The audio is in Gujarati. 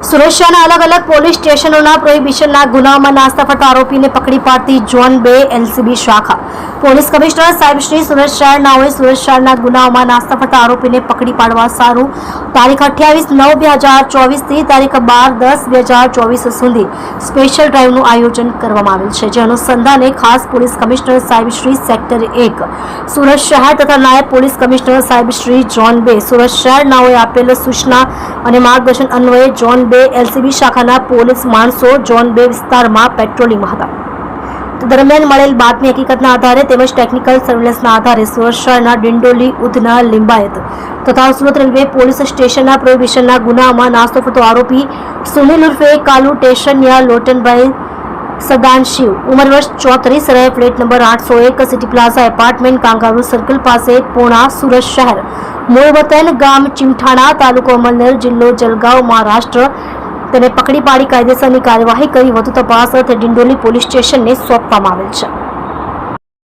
સુરક્ષાના અલગ અલગ પોલીસ સ્ટેશનોના પ્રોહિબિશનના ગુનામાં નાસ્તા ફરતા આરોપીને પકડી પાડતી ઝોન 2 એલસીબી શાખા પોલીસ કમિશનર સાહેબ શ્રી સુરત શહેરનાઓએ સુરત શહેરના ગુનાઓમાં નાસ્તા ફરતા આરોપીને પકડી પાડવા સારું તારીખ 28/9/2024 થી તારીખ 12/10/2024 સુધી સ્પેશિયલ ડ્રાઈવનું આયોજન કરવામાં આવેલ છે, જે અનુસંધાને ખાસ પોલીસ કમિશનર સાહેબ શ્રી સેક્ટર 1 સુરત શહેર તથા નાયબ પોલીસ કમિશનર સાહેબ શ્રી ઝોન 2 સુરત શહેરનાઓએ આપેલ સૂચના અને માર્ગદર્શન અન્વયે ઝોન 2 એલસીબી શાખાના પોલીસ માણસો ઝોન 2 વિસ્તારમાં પેટ્રોલિંગમાં હતા. દરમિયાન મળેલ બાતમી હકીકતના આધારે તેમજ ટેકનિકલ સર્વેલન્સના આધારે સુરત શહેરના ડિંડોલી, ઉધના, લિંબાયત તથા સુરત રેલવે પોલીસ સ્ટેશનના પ્રોહિબિશનના ગુનામાં નાસ્તો ફરતો આરોપી સુનિલ ઉર્ફે કાલુ ટેશનિયા લોટનભાઈ સદાનશિવ ઉંમર વર્ષ 34 રહે plate number 801 city plaza apartment kangaroo circle પાસે પૂર્ણા સુરત શહેર મૂળ વતન ગામ ચીમઠાણા તાલુકો અમલનેર જિલ્લો જલગાંવ મહારાષ્ટ્ર તેને પકડી પાડી કાયદેસરની કાર્યવાહી કરી વધુ તપાસ અર્થે ડિંડોલી પોલીસ સ્ટેશનને સોંપવામાં આવેલ છે.